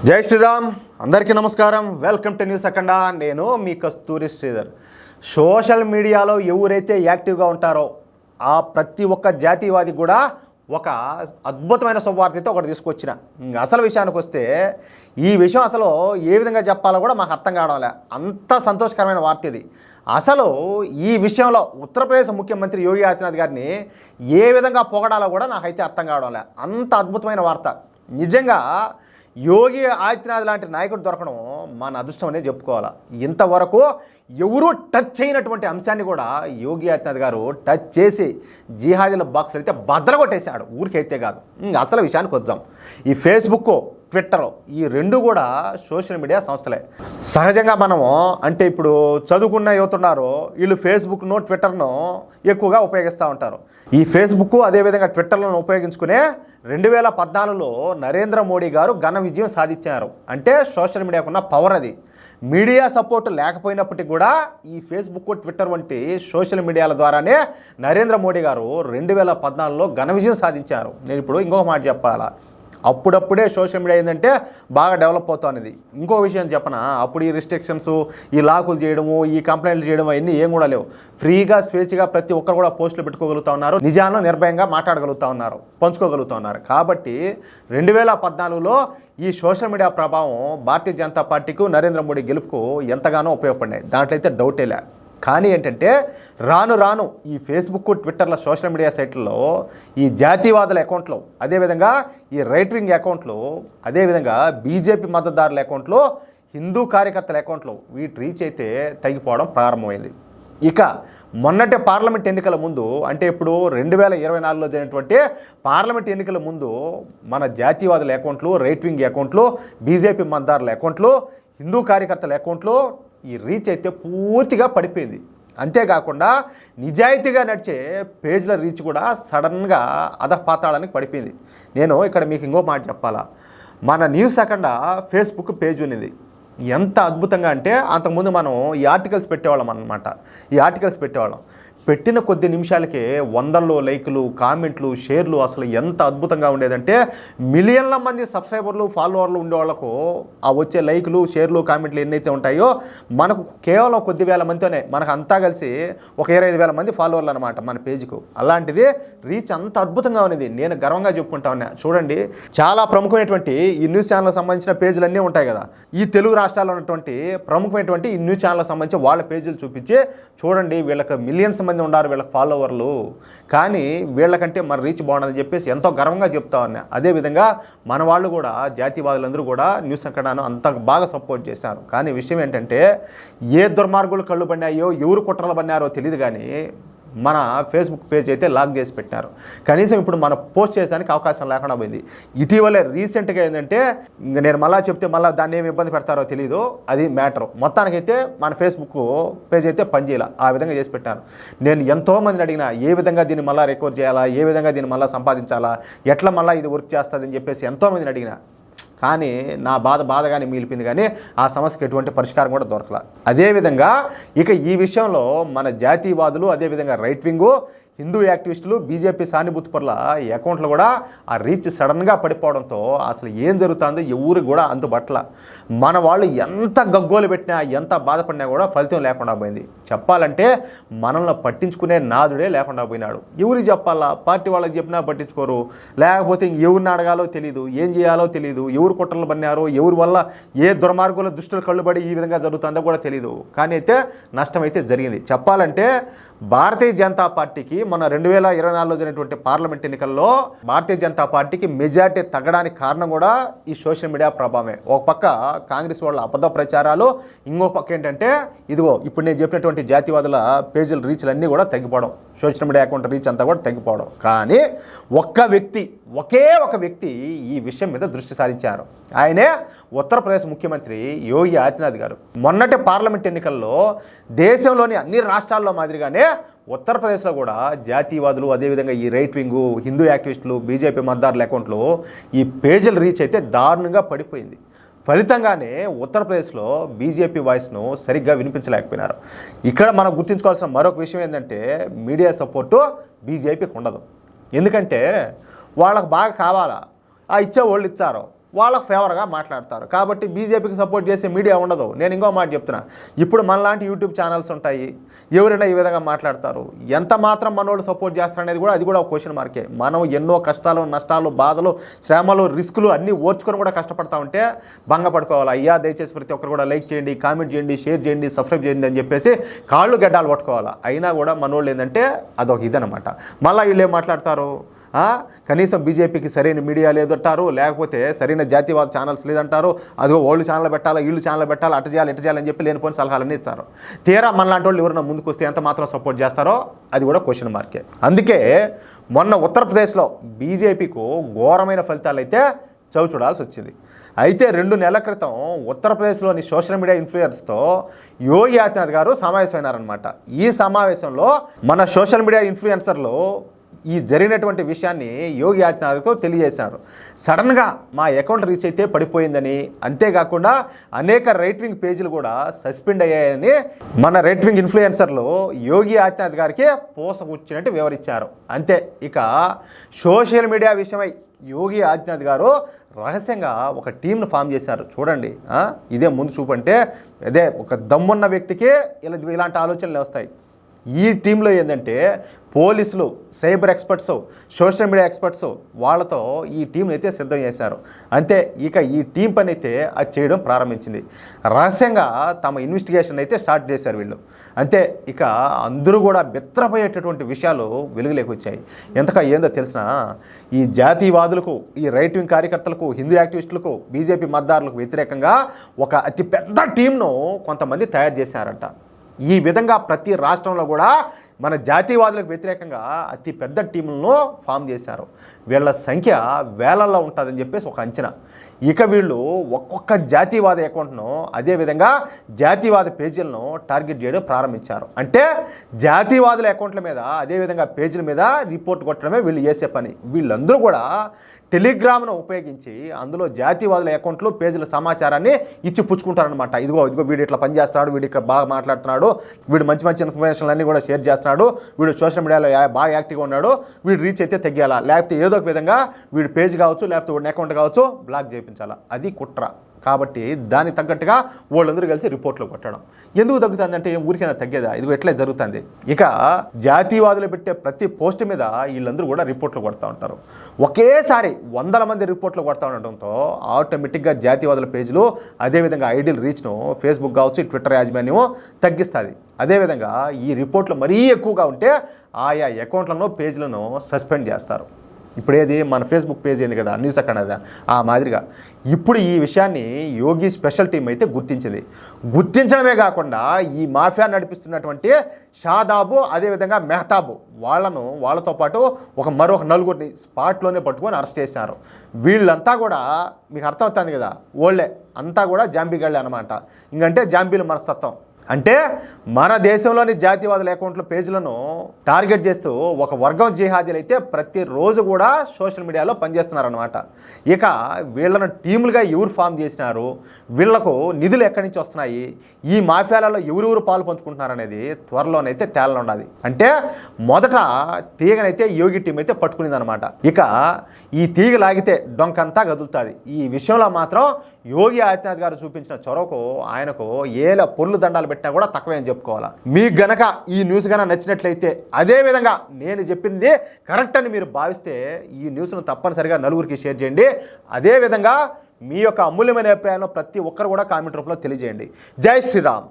జై శ్రీరామ్, అందరికీ నమస్కారం. వెల్కమ్ టు న్యూస్ అఖండ. నేను మీ కస్తూరి శ్రీధర్. సోషల్ మీడియాలో ఎవరైతే యాక్టివ్గా ఉంటారో ఆ ప్రతి ఒక్క జాతీయవాది కూడా ఒక అద్భుతమైన శుభవార్తతో ఒకటి తీసుకొచ్చిన. అసలు విషయానికి వస్తే ఈ విషయం అసలు ఏ విధంగా చెప్పాలో కూడా మాకు అర్థం కావడంలే. అంత సంతోషకరమైన వార్త ఇది. అసలు ఈ విషయంలో ఉత్తరప్రదేశ్ ముఖ్యమంత్రి యోగి ఆదిత్యనాథ్ గారిని ఏ విధంగా పొగడాలో కూడా నాకైతే అర్థం కావడంలే. అంత అద్భుతమైన వార్త. నిజంగా యోగి ఆదిత్యనాథ్ లాంటి నాయకుడు దొరకడం మన అదృష్టం అనే చెప్పుకోవాలి. ఇంతవరకు ఎవరూ టచ్ చేయనటువంటి అంశాన్ని కూడా యోగి ఆదిత్యనాథ్ గారు టచ్ చేసి జిహాదీల బాక్స్ అయితే బద్దలగొట్టేశాడు. ఊరికైతే కాదు. అసలు విషయానికి వద్దాం. ఈ ఫేస్బుక్, ట్విట్టర్ ఈ రెండు కూడా సోషల్ మీడియా సంస్థలే. సహజంగా మనము అంటే ఇప్పుడు చదువుకున్న యువతున్నారో వీళ్ళు ఫేస్బుక్ను, ట్విట్టర్ను ఎక్కువగా ఉపయోగిస్తూ ఉంటారు. ఈ ఫేస్బుక్ అదేవిధంగా ట్విట్టర్లను ఉపయోగించుకునే 2014లో నరేంద్ర మోడీ గారు ఘన విజయం సాధించారు. అంటే సోషల్ మీడియాకున్న పవర్ అది. మీడియా సపోర్ట్ లేకపోయినప్పటికీ కూడా ఈ ఫేస్బుక్, ట్విట్టర్ వంటి సోషల్ మీడియాల ద్వారానే నరేంద్ర మోడీ గారు 2014లో ఘన విజయం సాధించారు. నేను ఇప్పుడు ఇంకొక మాట చెప్పాలా, అప్పుడప్పుడే సోషల్ మీడియా ఏంటంటే బాగా డెవలప్ అవుతున్నది. ఇంకో విషయం చెప్పనా, అప్పుడు ఈ రిస్ట్రిక్షన్స్, ఈ లాకులు చేయడము, ఈ కంప్లైంట్లు చేయడం అవన్నీ ఏం కూడా లేవు. ఫ్రీగా స్వేచ్ఛగా ప్రతి ఒక్కరు కూడా పోస్టులు పెట్టుకోగలుగుతూ ఉన్నారు. నిజాలను నిర్భయంగా మాట్లాడగలుగుతూ ఉన్నారు, పంచుకోగలుగుతూ ఉన్నారు. కాబట్టి 2014లో ఈ సోషల్ మీడియా ప్రభావం భారతీయ జనతా పార్టీకు, నరేంద్ర మోడీ గెలుపుకు ఎంతగానో ఉపయోగపడినాయి. దాంట్లో అయితే డౌటే లే. కానీ ఏంటంటే రాను రాను ఈ ఫేస్బుక్, ట్విట్టర్ల సోషల్ మీడియా సైట్లలో ఈ జాతీయవాదుల అకౌంట్లు, అదేవిధంగా ఈ రైట్ వింగ్ అకౌంట్లు, అదేవిధంగా బీజేపీ మద్దతుదారుల అకౌంట్లు, హిందూ కార్యకర్తల అకౌంట్లు వీటి రీచ్ అయితే తగ్గిపోవడం ప్రారంభమైంది. ఇక మొన్నటి పార్లమెంట్ ఎన్నికల ముందు, అంటే ఇప్పుడు 2024లో జరిగినటువంటి పార్లమెంట్ ఎన్నికల ముందు మన జాతీయవాదుల అకౌంట్లు, రైట్ వింగ్ అకౌంట్లు, బీజేపీ మద్దతుదారుల అకౌంట్లు, హిందూ కార్యకర్తల అకౌంట్లు ఈ రీచ్ అయితే పూర్తిగా పడిపోయింది. అంతేకాకుండా నిజాయితీగా నడిచే పేజ్ల రీచ్ కూడా సడన్గా అధపాతాళానికి పడిపోయింది. నేను ఇక్కడ మీకు ఇంకో మాట చెప్పాలా, మన న్యూస్ అఖండ ఫేస్బుక్ పేజ్ ఉన్నది. ఎంత అద్భుతంగా అంటే అంతకుముందు మనం ఈ ఆర్టికల్స్ పెట్టేవాళ్ళం అన్నమాట. ఈ ఆర్టికల్స్ పెట్టిన కొద్ది నిమిషాలకే వందల్లో లైకులు, కామెంట్లు, షేర్లు. అసలు ఎంత అద్భుతంగా ఉండేదంటే మిలియన్ల మంది సబ్స్క్రైబర్లు, ఫాలోవర్లు ఉండేవాళ్ళకు ఆ వచ్చే లైకులు, షేర్లు, కామెంట్లు ఎన్నైతే ఉంటాయో మనకు కేవలం కొద్ది వేల మందితోనే, మనకు అంతా కలిసి ఒక 25,000 మంది ఫాలోవర్లు అనమాట మన పేజ్కు. అలాంటిది రీచ్ అంత అద్భుతంగా ఉన్నది. నేను గర్వంగా చెప్పుకుంటా ఉన్నా. చూడండి, చాలా ప్రముఖమైనటువంటి ఈ న్యూస్ ఛానల్కి సంబంధించిన పేజీలన్నీ ఉంటాయి కదా. ఈ తెలుగు రాష్ట్రాల్లో ఉన్నటువంటి ప్రముఖమైనటువంటి ఈ న్యూస్ ఛానల్కి సంబంధించి వాళ్ళ పేజీలు చూపించి చూడండి, వీళ్ళకి మిలియన్స్ మంది ఉన్నారు వీళ్ళకి ఫాలోవర్లు, కానీ వీళ్ళకంటే మన రీచ్ బాగుండదని చెప్పేసి ఎంతో గర్వంగా చెప్తా ఉన్నా. అదేవిధంగా మన వాళ్ళు కూడా, జాతీయవాదులందరూ కూడా న్యూస్ అఖండాను అంత బాగా సపోర్ట్ చేశారు. కానీ విషయం ఏంటంటే ఏ దుర్మార్గులు కళ్ళు పడినాయో, ఎవరు కుట్రలు పడినారో తెలియదు, కానీ మన ఫేస్బుక్ పేజ్ అయితే లాక్ చేసి పెట్టినారు. కనీసం ఇప్పుడు మనం పోస్ట్ చేయడానికి అవకాశం లేకుండా పోయింది. ఇటీవలే రీసెంట్గా ఏంటంటే నేను మళ్ళీ చెప్తే మళ్ళీ దాన్ని ఏమి ఇబ్బంది పెడతారో తెలీదు, అది మ్యాటరు. మొత్తానికైతే మన ఫేస్బుక్ పేజ్ అయితే పనిచేయాల, ఆ విధంగా చేసి పెట్టాను. నేను ఎంతోమందిని అడిగినా ఏ విధంగా దీన్ని మళ్ళీ రికవర్ చేయాలా, ఏ విధంగా దీన్ని మళ్ళీ సంపాదించాలా, ఎట్లా మళ్ళీ ఇది వర్క్ చేస్తుందని చెప్పేసి ఎంతోమందిని అడిగినా. కానీ నా బాధగానే మిగిలిపోయింది, కానీ ఆ సమస్యకు ఎటువంటి పరిష్కారం కూడా దొరకలా. అదేవిధంగా ఇక ఈ విషయంలో మన జాతీయవాదులు, అదేవిధంగా రైట్ వింగు, హిందూ యాక్టివిస్టులు, బీజేపీ సానుభూతి పరుల అకౌంట్లు కూడా ఆ రీచ్ సడన్గా పడిపోవడంతో అసలు ఏం జరుగుతుందో ఎవరికి కూడా అందుబట్ల. మన వాళ్ళు ఎంత గగ్గోలు పెట్టినా, ఎంత బాధపడినా కూడా ఫలితం లేకుండా పోయింది. చెప్పాలంటే మనల్ని పట్టించుకునే నాదుడే లేకుండా పోయినాడు. ఎవరికి చెప్పాలా, పార్టీ వాళ్ళకి చెప్పినా పట్టించుకోరు, లేకపోతే ఎవరిని అడగాలో తెలియదు, ఏం చేయాలో తెలియదు, ఎవరు కుట్రలు పడినారో, ఎవరి వల్ల ఏ దుర్మార్గుల దుష్టులు కళ్ళుబడి ఈ విధంగా జరుగుతుందో కూడా తెలియదు. కానీ అయితే నష్టం అయితే జరిగింది. చెప్పాలంటే భారతీయ జనతా పార్టీకి మన 2024లో జరిగినటువంటి పార్లమెంట్ ఎన్నికల్లో భారతీయ జనతా పార్టీకి మెజార్టీ తగ్గడానికి కారణం కూడా ఈ సోషల్ మీడియా ప్రభావమే. ఒక పక్క కాంగ్రెస్ వాళ్ళ అబద్ధ ప్రచారాలు, ఇంకో పక్క ఏంటంటే ఇదిగో ఇప్పుడు నేను చెప్పినటువంటి జాతీయవాదుల పేజీల రీచ్లు అన్నీ కూడా తగ్గిపోవడం, సోషల్ మీడియా అకౌంట్ రీచ్ అంతా కూడా తగ్గిపోవడం. కానీ ఒకే ఒక వ్యక్తి ఈ విషయం మీద దృష్టి సారించారు. ఆయనే ఉత్తరప్రదేశ్ ముఖ్యమంత్రి యోగి ఆదిత్యనాథ్ గారు. మొన్నటి పార్లమెంట్ ఎన్నికల్లో దేశంలోని అన్ని రాష్ట్రాల్లో మాదిరిగానే ఉత్తరప్రదేశ్లో కూడా జాతీయవాదులు, అదేవిధంగా ఈ రైట్ వింగు, హిందూ యాక్టివిస్టులు, బీజేపీ మద్దతుదారుల అకౌంట్లు ఈ పేజీల రీచ్ అయితే దారుణంగా పడిపోయింది. ఫలితంగానే ఉత్తరప్రదేశ్లో బీజేపీ వాయిస్ను సరిగ్గా వినిపించలేకపోయినారు. ఇక్కడ మనం గుర్తుంచుకోవాల్సిన మరొక విషయం ఏంటంటే మీడియా సపోర్టు బీజేపీకి ఉండదు. ఎందుకంటే వాళ్ళకు బాగా కావాలా, ఆ ఇచ్చే వాళ్ళు ఇచ్చారు, వాళ్ళకు ఫేవర్గా మాట్లాడతారు. కాబట్టి బీజేపీకి సపోర్ట్ చేసే మీడియా ఉండదు. నేను ఇంకో మాట చెప్తున్నా, ఇప్పుడు మనలాంటి యూట్యూబ్ ఛానల్స్ ఉంటాయి, ఎవరైనా ఈ విధంగా మాట్లాడతారు. ఎంత మాత్రం మనోళ్ళు సపోర్ట్ చేస్తారనేది కూడా అది కూడా ఒక క్వశ్చన్ మార్కే. మనం ఎన్నో కష్టాలు, నష్టాలు, బాధలు, శ్రమలు, రిస్కులు అన్నీ ఓర్చుకొని కూడా కష్టపడతా ఉంటే భంగపడుకోవాలి. అయ్యా దయచేసి ప్రతి ఒక్కరు కూడా లైక్ చేయండి, కామెంట్ చేయండి, షేర్ చేయండి, సబ్స్క్రైబ్ చేయండి అని చెప్పేసి కాళ్ళు గడ్డాలు పట్టుకోవాలి. అయినా కూడా మనోళ్ళు ఏంటంటే అదొక ఇదనమాట. మళ్ళీ వీళ్ళు ఏం మాట్లాడతారు, కనీసం బీజేపీకి సరైన మీడియా లేదంటారు, లేకపోతే సరైన జాతీయవాద ఛానల్స్ లేదంటారు, అదిగో వాళ్ళు ఛానల్ పెట్టాలా, వీళ్ళు ఛానల్ పెట్టాలా, అటు చేయాలి ఇటు చేయాలని చెప్పి లేనిపోయిన సలహాలన్నీ ఇస్తారు. తీరా మనలాంటి వాళ్ళు ఎవరైనా ముందుకు వస్తే ఎంత మాత్రం సపోర్ట్ చేస్తారో అది కూడా క్వశ్చన్ మార్కే. అందుకే మొన్న ఉత్తరప్రదేశ్లో బీజేపీకు ఘోరమైన ఫలితాలు అయితే చవిచూడాల్సి వచ్చింది. అయితే 2 నెలల క్రితం ఉత్తరప్రదేశ్లోని సోషల్ మీడియా ఇన్ఫ్లుయెన్స్తో యోగి ఆదిత్యనాథ్ గారు సమావేశమైనారనమాట. ఈ సమావేశంలో మన సోషల్ మీడియా ఇన్ఫ్లుయెన్సర్లు ఈ జరిగినటువంటి విషయాన్ని యోగి ఆదిత్యనాథ్కు తెలియజేశారు. సడన్గా మా అకౌంట్ రీచ్ అయితే పడిపోయిందని, అంతేకాకుండా అనేక రైట్ వింగ్ పేజీలు కూడా సస్పెండ్ అయ్యాయని మన రైట్ వింగ్ ఇన్ఫ్లుయెన్సర్లు యోగి ఆదిత్యనాథ్ గారికి పోసగుచ్చినట్టు వివరించారు. అంతే, ఇక సోషల్ మీడియా విషయమై యోగి ఆదిత్యనాథ్ గారు రహస్యంగా ఒక టీంను ఫామ్ చేశారు. చూడండి, ఇదే ముందు చూపంటే అదే ఒక దమ్మున్న వ్యక్తికి ఇలాంటి ఆలోచనలు వస్తాయి. ఈ టీంలో ఏంటంటే పోలీసులు, cyber experts, social media experts వాళ్ళతో ఈ టీంని అయితే సిద్ధం చేశారు. అంతే, ఇక ఈ టీం పని అయితే అది చేయడం ప్రారంభించింది. రహస్యంగా తమ ఇన్వెస్టిగేషన్ అయితే స్టార్ట్ చేశారు వీళ్ళు. అంతే, ఇక అందరూ కూడా బెత్తరపోయేటటువంటి విషయాలు వెలుగులోకి వచ్చాయి. ఎంతగా ఏందో తెలిసిన, ఈ జాతీయవాదులకు, ఈ రైట్ వింగ్ కార్యకర్తలకు, హిందూ యాక్టివిస్టులకు, బీజేపీ మద్దతులకు వ్యతిరేకంగా ఒక అతి పెద్ద టీంను కొంతమంది తయారు చేశారంట. ఈ విధంగా ప్రతి రాష్ట్రంలో కూడా మన జాతీయవాదులకు వ్యతిరేకంగా అతి పెద్ద టీములను ఫామ్ చేశారు. వీళ్ళ సంఖ్య వేలల్లో ఉంటుందని చెప్పేసి ఒక అంచనా. ఇక వీళ్ళు ఒక్కొక్క జాతీయవాద అకౌంట్ను, అదేవిధంగా జాతీయవాద పేజీలను టార్గెట్ చేయడం ప్రారంభించారు. అంటే జాతీయవాదుల అకౌంట్ల మీద, అదేవిధంగా పేజీల మీద రిపోర్ట్ కొట్టడమే వీళ్ళు చేసే పని. వీళ్ళందరూ కూడా టెలిగ్రామ్ను ఉపయోగించి అందులో జాతీయవాదుల అకౌంట్లు, పేజీల సమాచారాన్ని ఇచ్చి పుచ్చుకుంటారనమాట. ఇదిగో వీడు ఇట్లా పనిచేస్తున్నాడు, వీడు ఇక్కడ బాగా మాట్లాడుతున్నాడు, వీడు మంచి మంచి ఇన్ఫర్మేషన్లు అన్నీ కూడా షేర్ చేస్తున్నాడు, వీడు సోషల్ మీడియాలో బాగా యాక్టివ్గా ఉన్నాడు, వీడు రీచ్ అయితే తగ్గాలా, లేకపోతే ఏదో ఒక విధంగా వీడు పేజ్ కావచ్చు, లేకపోతే వీడి అకౌంట్ కావచ్చు బ్లాక్ చేయించాలా. అది కుట్ర. కాబట్టి దానికి తగ్గట్టుగా వాళ్ళందరూ కలిసి రిపోర్ట్లు కొట్టడం. ఎందుకు తగ్గుతుందంటే ఊరికైనా తగ్గేదా? ఇది ఎట్లా జరుగుతుంది. ఇక జాతీయవాదులు పెట్టే ప్రతి పోస్ట్ మీద వీళ్ళందరూ కూడా రిపోర్ట్లు కొడతా ఉంటారు. ఒకేసారి 100 మంది రిపోర్ట్లు కొడతా ఉండటంతో ఆటోమేటిక్గా జాతీయవాదుల పేజీలు, అదేవిధంగా ఐడియల్ రీచ్ను ఫేస్బుక్ కావచ్చు, ట్విట్టర్ యాజమాన్యము తగ్గిస్తుంది. అదేవిధంగా ఈ రిపోర్ట్లు మరీ ఎక్కువగా ఉంటే ఆయా అకౌంట్లను, పేజీలను సస్పెండ్ చేస్తారు. ఇప్పుడు ఏది మన ఫేస్బుక్ పేజ్ ఏంది కదా, న్యూస్ అక్కడ, ఆ మాదిరిగా ఇప్పుడు ఈ విషయాన్ని యోగి స్పెషల్ టీం అయితే గుర్తించింది. గుర్తించడమే కాకుండా ఈ మాఫియా నడిపిస్తున్నటువంటి షాదాబు, అదేవిధంగా మెహతాబు వాళ్ళతో పాటు మరొక 4 స్పాట్లోనే పట్టుకొని అరెస్ట్ చేశారు. వీళ్ళంతా కూడా మీకు అర్థమవుతుంది కదా, ఓళ్ళే అంతా కూడా జాంబీగాళ్ళే అనమాట. ఇంకంటే జాంబీల మనస్తత్వం. అంటే మన దేశంలోని జాతీయవాదుల అకౌంట్ల పేజీలను టార్గెట్ చేస్తూ ఒక వర్గం జిహాదీలు అయితే ప్రతిరోజు కూడా సోషల్ మీడియాలో పనిచేస్తున్నారనమాట. ఇక వీళ్ళను టీములుగా ఎవరు ఫామ్ చేసినారు, వీళ్లకు నిధులు ఎక్కడి నుంచి వస్తున్నాయి, ఈ మాఫియాలలో ఎవరెవరు పాలు పంచుకుంటున్నారనేది త్వరలోనైతే తేలనుండాలి. అంటే మొదట తీగనైతే యోగి టీం అయితే పట్టుకునిందనమాట. ఇక ఈ తీగ లాగితే డొంకంతా కదులుతుంది. ఈ విషయంలో మాత్రం యోగి ఆదిత్యనాథ్ గారు చూపించిన చొరవకు ఆయనకు ఏల పొర్లు దండాలు పెట్టినా కూడా తక్కువే అని చెప్పుకోవాలా. మీకు గనక ఈ న్యూస్ గనక నచ్చినట్లయితే, అదేవిధంగా నేను చెప్పింది కరెక్ట్ అని మీరు భావిస్తే ఈ న్యూస్ను తప్పనిసరిగా నలుగురికి షేర్ చేయండి. అదేవిధంగా మీ యొక్క అమూల్యమైన అభిప్రాయాలను ప్రతి ఒక్కరు కూడా కామెంట్ రూపంలో తెలియజేయండి. జై శ్రీరామ్.